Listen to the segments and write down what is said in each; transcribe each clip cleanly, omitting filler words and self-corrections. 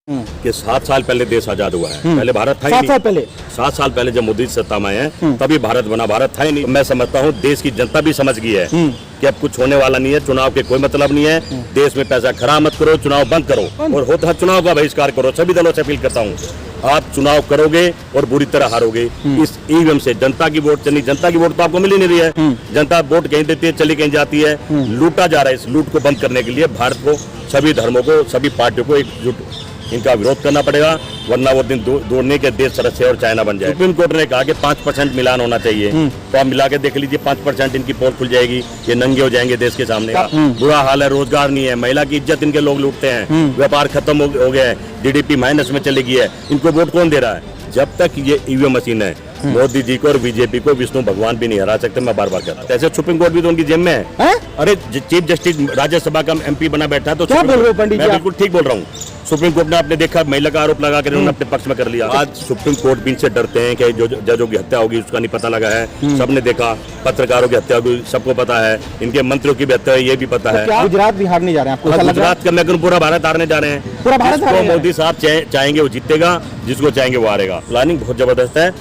कि 7 साल पहले देश आजाद हुआ है। पहले भारत था ही 7 साल पहले 7 साल पहले जब मोदी सत्ता में आए हैं तभी भारत बना, भारत था ही नहीं। मैं समझता हूँ देश की जनता भी समझ गई है कि अब कुछ होने वाला नहीं है, चुनाव के कोई मतलब नहीं है। देश में पैसा खराब मत करो, चुनाव बंद करो और होता चुनाव का बहिष्कार करो। सभी दलों से अपील करता हूँ, आप चुनाव करोगे और बुरी तरह हारोगे। इस ईवीएम से जनता की वोट चली, जनता की वोट तो आपको मिल ही नहीं रही है। जनता वोट कहीं देती है, चली कहीं जाती है। लूटा जा रहा है। इस लूट को बंद करने के लिए भारत को, सभी धर्मों को, सभी पार्टियों को एकजुट इनका विरोध करना पड़ेगा, वरना वो दिन दौड़ने के देश रसिया और चाइना बन जाए। सुप्रीम कोर्ट ने कहा कि 5% मिलान होना चाहिए, तो आप मिला के देख लीजिए 5% इनकी पोल खुल जाएगी, ये नंगे हो जाएंगे देश के सामने। बुरा हाल है, रोजगार नहीं है, महिला की इज्जत इनके लोग लूटते हैं, व्यापार खत्म हो गया है, जीडीपी माइनस में चली गई है। इनको वोट कौन दे रहा है? जब तक ये ईवीएम मशीन है, मोदी जी को और बीजेपी को विष्णु भगवान भी नहीं हरा सकते। मैं बार बार कहता हूं, ऐसे सुप्रीम कोर्ट भी तो उनकी जेब में है। अरे चीफ जस्टिस राज्यसभा का एमपी बना बैठा है, तो क्या बोल रहे हो पंडित जी? मैं बिल्कुल ठीक बोल रहा हूँ। सुप्रीम कोर्ट ने आपने देखा महिला का आरोप लगा कर उन्होंने अपने पक्ष में कर लिया। आज सुप्रीम कोर्ट भी इनसे डरते हैं कि जो जजों की हत्या होगी उसका नहीं पता लगा है। सबने देखा, पत्रकारों की हत्या होगी सबको पता है, इनके मंत्रियों की भी हत्या है ये भी पता है। गुजरात बिहार नहीं जा रहे हैं आपको? गुजरात का मैं पूरा भारत हारने जा रहे हैं। पूरा भारत जिसको मोदी साहब चाहेंगे वो जीतेगा, जिसको चाहेंगे वो हारेगा। प्लानिंग बहुत जबरदस्त है।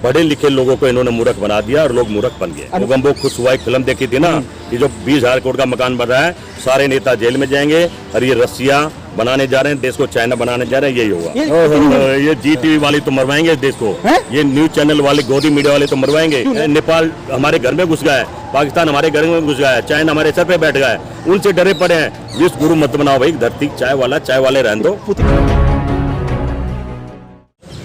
बड़े लिखे लोगों को इन्होंने मूर्ख बना दिया और लोग मूर्ख बन गए। भूकंप खुश हुआ, एक फिल्म देखी थी ना, कि जो 20,000 करोड़ का मकान बन रहा है, सारे नेता जेल में जाएंगे और ये रसिया बनाने जा रहे हैं, देश को चाइना बनाने जा रहे हैं, यही होगा। ये जी टीवी वाले तो मरवाएंगे देश को, ये न्यूज चैनल वाले, गोदी मीडिया वाले तो मरवाएंगे। नेपाल हमारे घर में घुस गया है, पाकिस्तान हमारे घर में घुस गया है, चाइना हमारे सर पे बैठ गया है, उनसे डरे पड़े हैं। विश्व गुरु मत बनाओ भाई, धरती चाय वाले रहने दो।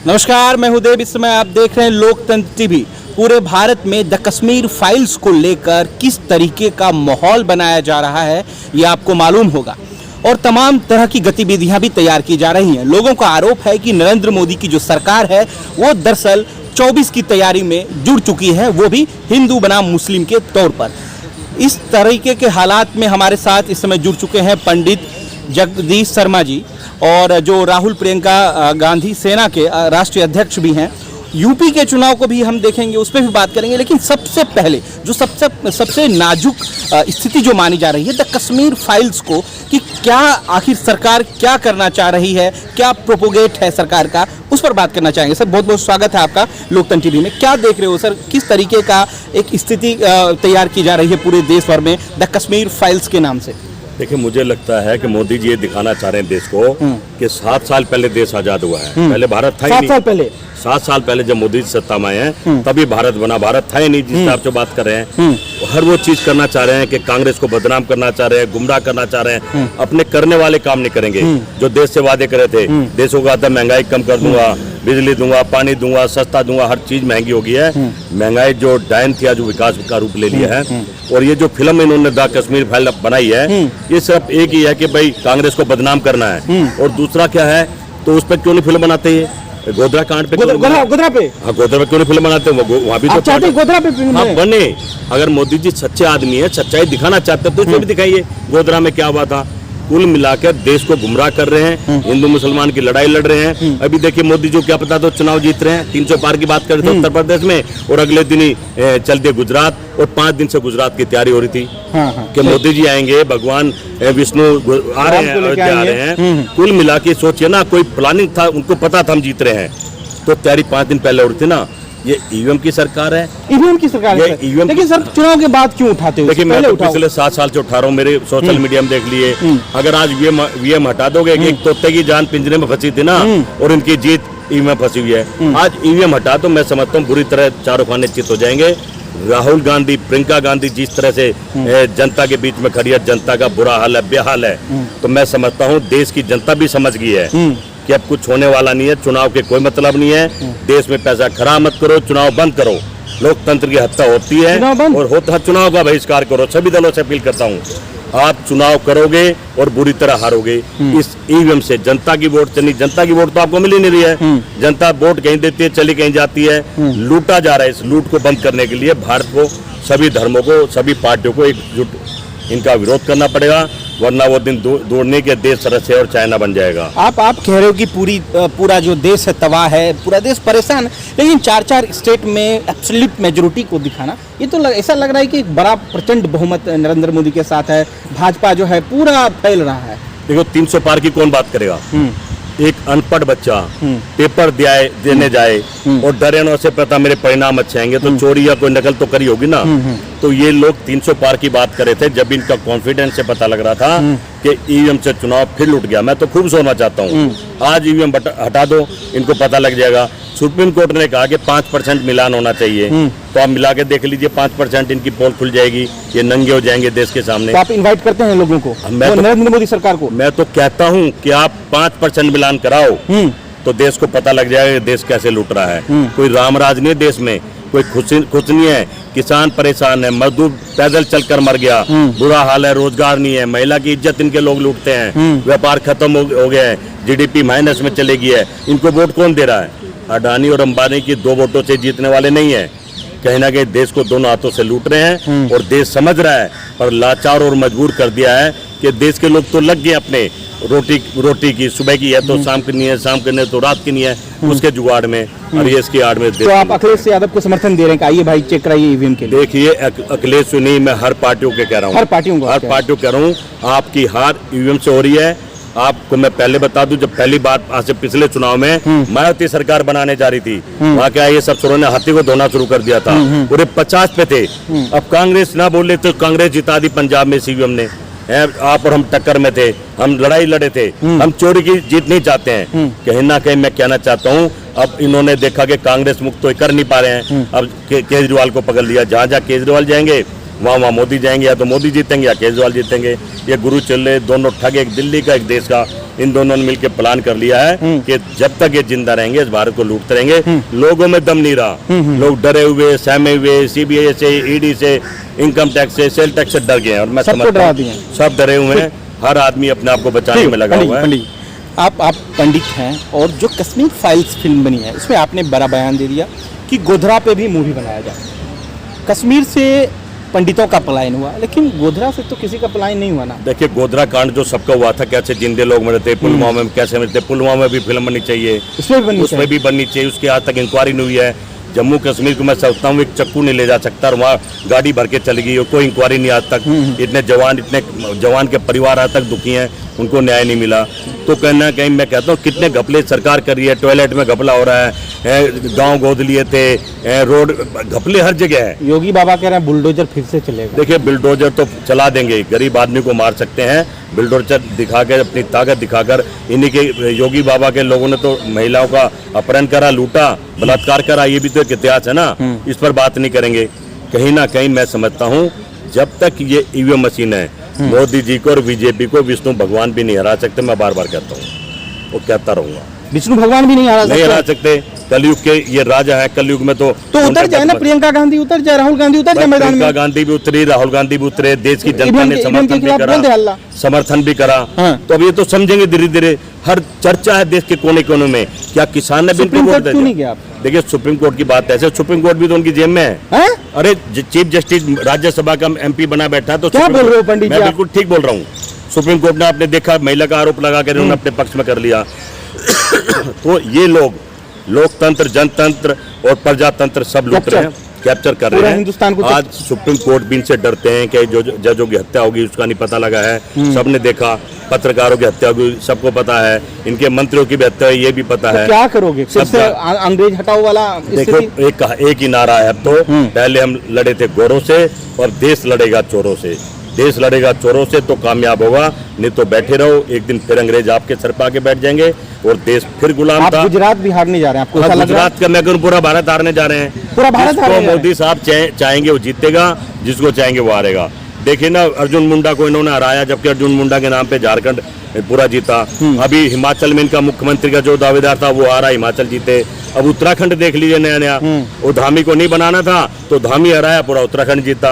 नमस्कार, मैं हूं देव। इस समय आप देख रहे हैं लोकतंत्र टीवी। पूरे भारत में द कश्मीर फाइल्स को लेकर किस तरीके का माहौल बनाया जा रहा है ये आपको मालूम होगा, और तमाम तरह की गतिविधियां भी तैयार की जा रही हैं। लोगों का आरोप है कि नरेंद्र मोदी की जो सरकार है वो दरअसल 24 की तैयारी में जुड़ चुकी है, वो भी हिंदू बनाम मुस्लिम के तौर पर। इस तरीके के हालात में हमारे साथ इस समय जुड़ चुके हैं पंडित जगदीश शर्मा जी, और जो राहुल प्रियंका गांधी सेना के राष्ट्रीय अध्यक्ष भी हैं। यूपी के चुनाव को भी हम देखेंगे, उस पर भी बात करेंगे, लेकिन सबसे पहले जो सबसे नाजुक स्थिति जो मानी जा रही है द कश्मीर फाइल्स को, कि क्या आखिर सरकार क्या करना चाह रही है, क्या प्रोपोगेट है सरकार का, उस पर बात करना चाहेंगे। सर बहुत बहुत स्वागत है आपका लोकतंत्र टीवी में। क्या देख रहे हो सर, किस तरीके का एक स्थिति तैयार की जा रही है पूरे देश भर में द कश्मीर फाइल्स के नाम से? देखिए, मुझे लगता है कि मोदी जी ये दिखाना चाह रहे हैं देश को कि 7 साल पहले देश आजाद हुआ है। पहले भारत था ही नहीं। 7 साल पहले जब मोदी सत्ता में आए हैं तभी भारत बना, भारत था ही नहीं। जिस हिसाब से बात कर रहे हैं, हर वो चीज करना चाह रहे हैं कि कांग्रेस को बदनाम करना चाह रहे हैं, गुमराह करना चाह रहे हैं, अपने करने वाले काम नहीं करेंगे। जो देश से वादे करे थे, देशों का था महंगाई कम कर दूंगा, बिजली दूंगा, पानी दूंगा, सस्ता दूंगा, हर चीज महंगी हो गई है। महंगाई जो डायन थी जो विकास का रूप ले लिया है। और ये जो फिल्म इन्होंने द कश्मीर फाइल बनाई है, ये सिर्फ एक ही है कि भाई कांग्रेस को बदनाम करना है। और दूसरा क्या है, तो उस पर क्यों नहीं फिल्म बनाते हैं? गोधरा कांड पे गोधरा पे गोधरा पे क्यों नहीं फिल्म बनाते? वहाँ भी तो गोधरा पे फिल्म बने। अगर मोदी जी सच्चे आदमी है, सच्चाई दिखाना चाहते हैं तो उसमें भी दिखाइए गोधरा में क्या हुआ था। कुल मिलाकर देश को गुमराह कर रहे हैं, हिंदू मुसलमान की लड़ाई लड़ रहे हैं। अभी देखिए मोदी जी क्या पता तो चुनाव जीत रहे हैं, 300 पार की बात कर रहे थे उत्तर प्रदेश में, और अगले दिन ही चल दिए गुजरात। और 5 दिन से गुजरात की तैयारी हो रही थी कि मोदी जी आएंगे, भगवान विष्णु आ रहे हैं। कुल मिला के सोचिए ना, कोई प्लानिंग था, उनको पता था हम जीत रहे हैं, तो तैयारी 5 दिन पहले हो रही थी ना। ये ईवीएम की सरकार है, ईवीएम की सरकार है। लेकिन सर चुनाव के बाद क्यों उठाते हो? देखिए, मैं तो पिछले 7 साल से उठा रहा हूँ, मेरे सोशल मीडिया में देख लिए। अगर आज ईवीएम हटा दोगे, एक तोते की जान पिंजरे में फंसी थी ना, और इनकी जीत ईवीएम फंसी हुई है। आज ईवीएम हटा तो मैं समझता हूँ बुरी तरह चारों खाने चित हो जाएंगे। राहुल गांधी, प्रियंका गांधी जिस तरह से जनता के बीच में खड़ी है, जनता का बुरा हाल है, बेहाल है, तो मैं समझता हूँ देश की जनता भी समझ गई है कि अब कुछ होने वाला नहीं है, चुनाव के कोई मतलब नहीं है। देश में पैसा खराब मत करो, चुनाव बंद करो। लोकतंत्र की हत्या होती है और होता चुनाव का बहिष्कार करो। सभी दलों से अपील करता हूँ, आप चुनाव करोगे और बुरी तरह हारोगे। इस ईवीएम से जनता की वोट चली, जनता की वोट तो आपको मिल ही नहीं रही है। जनता वोट कहीं देती है, चली कहीं जाती है। लूटा जा रहा है। इस लूट को बंद करने के लिए भारत को, सभी धर्मों को, सभी पार्टियों को एकजुट इनका विरोध करना पड़ेगा, वरना वो दिन दौड़ने के देश रसिया और चाइना बन जाएगा। आप कह रहे हो कि पूरा जो देश है तबाह है, पूरा देश परेशान है, लेकिन 4 स्टेट में एब्सोल्यूट मेजोरिटी को दिखाना, ये तो ऐसा लग रहा है कि एक बड़ा प्रचंड बहुमत नरेंद्र मोदी के साथ है। भाजपा जो है पूरा फैल रहा है। देखो, 300 पार की कौन बात करेगा? एक अनपढ़ बच्चा पेपर देने जाए और डरे ना से पता मेरे परिणाम अच्छे आएंगे तो चोरी या कोई नकल तो करी होगी ना। तो ये लोग 300 पार की बात कर रहे थे जब इनका कॉन्फिडेंस से पता लग रहा था कि ईवीएम से चुनाव फिर लुट गया। मैं तो खूब सोचना चाहता हूँ आज ईवीएम हटा दो, इनको पता लग जाएगा। सुप्रीम कोर्ट ने कहा कि 5% मिलान होना चाहिए, तो आप मिला के देख लीजिए 5% इनकी पोल खुल जाएगी, ये नंगे हो जाएंगे देश के सामने। तो आप इनवाइट करते हैं लोगों को, नरेंद्र मोदी सरकार को? मैं तो कहता हूँ कि आप 5% मिलान कराओ तो देश को पता लग जाएगा देश कैसे लूट रहा है। कोई रामराज नहीं है देश में, कोई खुश नहीं है, किसान परेशान है, मजदूर पैदल चलकर मर गया, बुरा हाल है, रोजगार नहीं है, महिला की इज्जत इनके लोग लूटते हैं, व्यापार खत्म हो गया है, जीडीपी माइनस में चले गई है। इनको वोट कौन दे रहा है? अडानी और अंबानी की 2 वोटों से जीतने वाले नहीं है। कहीं ना कहीं देश को दोनों हाथों से लूट रहे हैं और देश समझ रहा है पर लाचार और मजबूर कर दिया है कि देश के लोग तो लग गए अपने रोटी की, सुबह की है तो शाम की नहीं है, शाम की नहीं तो रात की नहीं है, उसके जुगाड़ में और ये इसकी आड़ में। तो आप अखिलेश यादव को समर्थन दे रहे हैं? आइए भाई चेक कराइए ईवीएम के लिए। देखिए अखिलेश नहीं, मैं हर पार्टियों के कह रहा हूँ, हर पार्टियों कह रहा हूँ आपकी हार ईवीएम से हो रही है। आपको मैं पहले बता दूं, जब पहली बार आज से पिछले चुनाव में मायावती सरकार बनाने जा रही थी, वहाँ क्या ये सब शुरू ने हाथी को धोना शुरू कर दिया था, पूरे 50 पे थे। अब कांग्रेस ना बोले तो कांग्रेस जिता दी पंजाब में सीवीएम ने। आप और हम टक्कर में थे, हम लड़ाई लड़े थे, हम चोरी की जीत नहीं चाहते हैं। कहीं ना कहीं मैं कहना चाहता हूँ अब इन्होंने देखा कि कांग्रेस मुक्त तो कर नहीं पा रहे हैं, अब केजरीवाल को पकड़ लिया। जहाँ जहाँ केजरीवाल जाएंगे वहाँ मोदी जाएंगे, या तो मोदी जीतेंगे या केजरीवाल जीतेंगे। ये गुरु चले दोनों ठग, एक दिल्ली का एक देश का, इन दोनों ने मिलकर प्लान कर लिया है कि जब तक ये जिंदा रहेंगे इस भारत को लूटते रहेंगे। लोगों में दम नहीं रहा, लोग डरे हुए, सहमे हुए, सीबीआई से, ईडी से, इनकम टैक्स से, सेल टैक्स से डर गए हैं। और मैं समझता हूं सब डरे हुए हैं, हर आदमी अपने आप को बचाने में लगा हुआ है। आप पंडित हैं और जो कश्मीर फाइल्स फिल्म बनी है उसमें आपने बड़ा बयान दे दिया कि गोधरा पे भी मूवी बनाया जाए। कश्मीर से पंडितों का पलायन हुआ, लेकिन गोधरा से तो किसी का पलायन नहीं हुआ ना। देखिए गोधरा कांड जो सबका हुआ था, कैसे जिंदे लोग मरते, पुलवामा में कैसे मरते, पुलवामा में भी फिल्म बननी चाहिए, उसमें भी बननी चाहिए। उसकी आज तक इंक्वायरी नहीं हुई है। जम्मू कश्मीर को मैं सोचता हूँ एक चक्कू नहीं ले जा सकता और वहाँ गाड़ी भर के चली गई और कोई इंक्वायरी नहीं आज तक। इतने जवान के परिवार आज तक दुखी हैं, उनको न्याय नहीं मिला। तो कहीं ना कहीं मैं कहता हूँ कितने घपले सरकार कर रही है। टॉयलेट में घपला हो रहा है, गांव गोद लिए थे, रोड घपले हर जगह है। योगी बाबा कह रहे हैं बुलडोजर फिर से चलेगा। देखिए बुलडोजर तो चला देंगे, गरीब आदमी को मार सकते हैं बुलडोजर दिखाकर, अपनी ताकत दिखाकर। इन्हीं के योगी बाबा के लोगों ने तो महिलाओं का अपहरण करा, लूटा, बलात्कार करा, ये भी तो एक इतिहास है ना। इस पर बात नहीं करेंगे। कहीं ना कहीं मैं समझता हूँ जब तक ये ईवीएम मशीन है, मोदी जी को और बीजेपी को विष्णु भगवान भी नहीं हरा सकते। मैं बार बार कहता हूँ, वो कहता रहूंगा, विष्णु भगवान भी नहीं हरा सकते। कलयुग के ये राजा है, कलयुग में तो उतर जाए ना, प्रियंका गांधी उतर जाए, राहुल गांधी उतर जाए मैदान में। प्रियंका गांधी भी उतरी, राहुल गांधी भी उतरे, देश की जनता ने समर्थन भी करा। तो अब ये तो समझेंगे धीरे धीरे। हर चर्चा है देश के कोने कोने में, क्या किसान ने सुप्रीम कोर्ट क्यों नहीं गया? देखिए सुप्रीम कोर्ट की बात ऐसे, सुप्रीम कोर्ट भी तो उनकी जेब में है। अरे चीफ जस्टिस राज्यसभा का MP बना बैठा है, तो क्या बोल रहे हो पंडित जी? मैं बिल्कुल ठीक बोल रहा हूँ। सुप्रीम कोर्ट ने आपने देखा महिला का आरोप लगा कर उन्होंने अपने पक्ष में कर लिया। तो ये लोग लोकतंत्र, जनतंत्र और प्रजातंत्र सब लूट रहे हैं, कैप्चर कर रहे हैं हिंदुस्तान को। आज सुप्रीम कोर्ट भी इनसे डरते हैं कि जो जजों की हत्या होगी उसका नहीं पता लगा है, सबने देखा। पत्रकारों की हत्या होगी सबको पता है, इनके मंत्रियों की भी हत्या है ये भी पता है। क्या करोगे? सबसे अंग्रेज हटाओ वाला। देखो एक ही नारा है अब तो, पहले हम लड़े थे गोरों से और देश लड़ेगा चोरों से। देश लड़ेगा चोरों से तो कामयाब होगा, नहीं तो बैठे रहो, एक दिन फिर अंग्रेज आपके सर पे आके बैठ जाएंगे और देश फिर गुलाम था। गुजरात भी हारने जा रहे हैं, आपको ऐसा लग रहा है? गुजरात का मैं कहूं पूरा भारत हारने जा रहे हैं। पूरा भारत हारने जा रहे हैं। मोदी साहब चाहेंगे वो जीतेगा, जिसको चाहेंगे वो हारेगा। देखिए ना अर्जुन मुंडा को इन्होंने हराया, जबकि अर्जुन मुंडा के नाम पे झारखंड पूरा जीता। अभी हिमाचल में इनका मुख्यमंत्री का जो दावेदार था वो हारा, हिमाचल जीते। अब उत्तराखंड देख लीजिए नया वो धामी को नहीं बनाना था तो धामी हराया, पूरा उत्तराखंड जीता।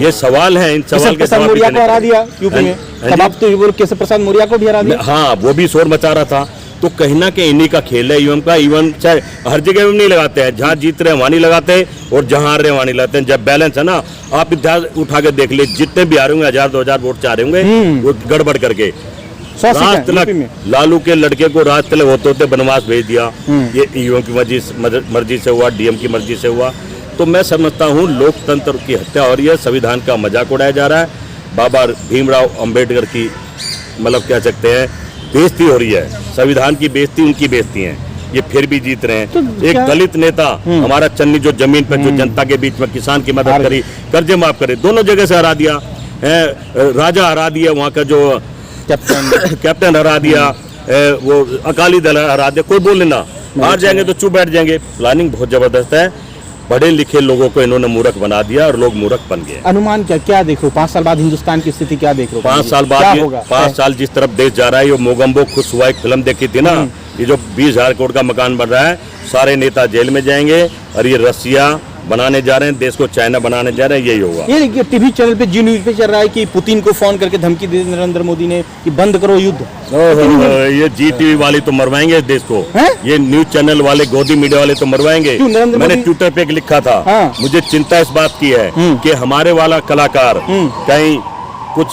ये सवाल है, इन सवाल के जवाब मौर्य को हरा दिया यूपी में। तब आप तो ये बोल केशव प्रसाद मौर्य को भी हरा दिया। हाँ वो भी शोर मचा रहा था। तो कहीं ना कहीं इन्हीं का खेल है ईवीएम का। ईवीएम चाहे हर जगह नहीं लगाते हैं, जहाँ जीत रहे हैं वहाँ नहीं लगाते और जहाँ हार रहे हैं वहाँ नहीं लगाते हैं। जब बैलेंस है ना, आप इतिहास उठा के देख ले, जितने भी आ रहे होंगे 1000-2000 वोट चाह रहे होंगे वो गड़बड़ करके। राज तिलक, लालू के लड़के को राज तिलक होते होते बनवास भेज दिया। ये ईवीएम की मर्जी से हुआ, डीएम की मर्जी से हुआ। तो मैं समझता हूँ लोकतंत्र की हत्या हो रही है, संविधान का मजाक उड़ाया जा रहा है। बाबा भीमराव अंबेडकर की मतलब कह सकते हैं बेइज्जती हो रही है, संविधान की बेइज्जती, उनकी बेइज्जती है, ये फिर भी जीत रहे हैं। तो एक क्या- दलित नेता हमारा चन्नी जो जमीन पर जो जनता के बीच में किसान की मदद करी, कर्जे माफ करे, दोनों जगह से हरा दिया है, राजा हरा दिया, वहाँ का जो कैप्टन हरा दिया, वो अकाली दल हरा दिया, कोई बोल लेना, हार जाएंगे तो चुप बैठ जाएंगे। प्लानिंग बहुत जबरदस्त है, पढ़े लिखे लोगों को इन्होंने मूर्ख बना दिया और लोग मूर्ख बन गए। अनुमान क्या देख रहे हो 5 साल बाद हिंदुस्तान की स्थिति क्या देख रहे हो? 5 साल क्या बाद होगा? 5 साल जिस तरफ देश जा रहा है, ये मोगम्बो खुश हुआ एक फिल्म देखी थी ना, ये जो 20,000 करोड़ का मकान बन रहा है, सारे नेता जेल में जाएंगे और ये रसिया बनाने जा रहे हैं, देश को चाइना बनाने जा रहे हैं, यही होगा। ये देखिए टीवी चैनल पे जी न्यूज पे चल रहा है कि पुतिन को फोन करके धमकी दे नरेंद्र मोदी ने कि बंद करो युद्ध। ये जी टीवी वाले तो मरवाएंगे इस देश को, हैं? ये न्यूज चैनल वाले, गोदी मीडिया वाले तो मरवाएंगे। क्यों, नरेंद्र मैंने मोदी- ट्विटर पे एक लिखा था, हाँ। मुझे चिंता इस बात की है कि हमारे वाला कलाकार कहीं कुछ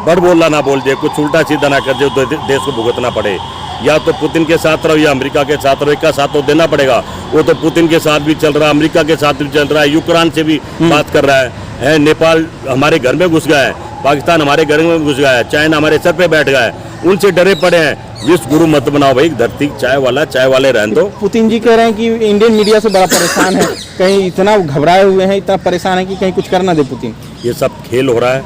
बड़ बोला ना बोल दे, कुछ उल्टा सीधा ना कर दे, तो देश को भुगतना पड़े। या तो पुतिन के साथ रहो या अमेरिका के साथ रहो, एक का साथ तो देना पड़ेगा। वो तो पुतिन के साथ भी चल रहा है, अमेरिका के साथ भी चल रहा है, यूक्रेन से भी बात कर रहा है, नेपाल हमारे घर में घुस गया है, पाकिस्तान हमारे घर में घुस गया है, चाइना हमारे सर पे बैठ गया है, उनसे डरे पड़े हैं। विश्व गुरु मत बनाओ भाई, धरती चाय वाले रहने दो। पुतिन जी कह रहे हैं कि इंडियन मीडिया से बड़ा परेशान है, कहीं इतना घबराए हुए हैं, इतना परेशान है कि कहीं कुछ कर ना दे पुतिन। ये सब खेल हो रहा है,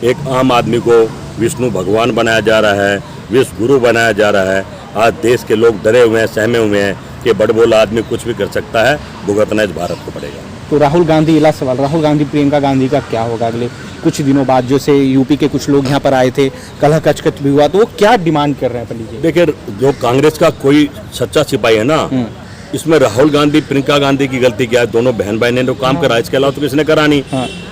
एक आम आदमी को विष्णु भगवान बनाया जा रहा है, विश्व गुरु बनाया जा रहा है। आज देश के लोग डरे हुए हैं, सहमे हुए हैं कि बड़बोला आदमी कुछ भी कर सकता है, भुगतना इस भारत को पड़ेगा। तो राहुल गांधी, इला सवाल, राहुल गांधी प्रियंका गांधी का क्या होगा अगले कुछ दिनों बाद? जैसे यूपी के कुछ लोग यहाँ पर आए थे, कलह कचकच भी हुआ, तो वो क्या डिमांड कर रहे हैं पंडित जी? देखिए, जो कांग्रेस का कोई सच्चा सिपाही है ना, इसमें राहुल गांधी प्रियंका गांधी की गलती क्या है? दोनों बहन भाई ने तो काम करा, इसके अलावा तो किसने करा नहीं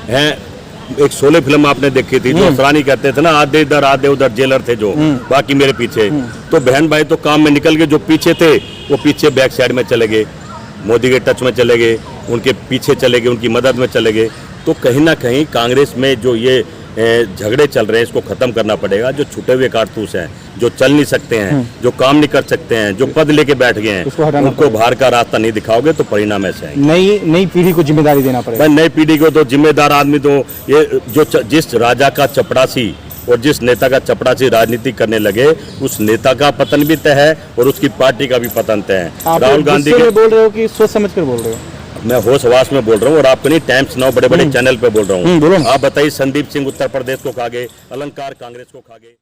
है। एक शोले फिल्म आपने देखी थी, जो असरानी कहते थे ना, आधे इधर आधे उधर जेलर थे जो, बाकी मेरे पीछे। तो बहन भाई तो काम में निकल गए, जो पीछे थे वो पीछे बैक साइड में चले गए, मोदी के टच में चले गए, उनके पीछे चले गए, उनकी मदद में चले गए। तो कहीं ना कहीं कांग्रेस में जो ये झगड़े चल रहे हैं, इसको खत्म करना पड़ेगा। जो छुटे हुए कारतूस हैं, जो चल नहीं सकते हैं, जो काम नहीं कर सकते हैं, जो पद लेके बैठ गए हैं, उसको हटाना उनको बाहर का रास्ता नहीं दिखाओगे तो परिणाम ऐसे आएंगे। नई पीढ़ी को जिम्मेदारी देना पड़ेगा। नई पीढ़ी को तो जिम्मेदार आदमी तो ये जिस राजा का चपड़ासी और जिस नेता का चपड़ासी राजनीति करने लगे, उस नेता का पतन भी तय है और उसकी पार्टी का भी पतन तय है। आप राहुल गांधी गुस्से के, में बोल रहे हो कि सोच समझ कर बोल रहे हो? मैं होश हवास में बोल रहा हूँ और आपको नहीं, टाइम्स नाउ बड़े बड़े चैनल पे बोल रहा बोलो हूँ। ना। आप बताइए, संदीप सिंह उत्तर प्रदेश को खा गए, अलंकार कांग्रेस को खा गए।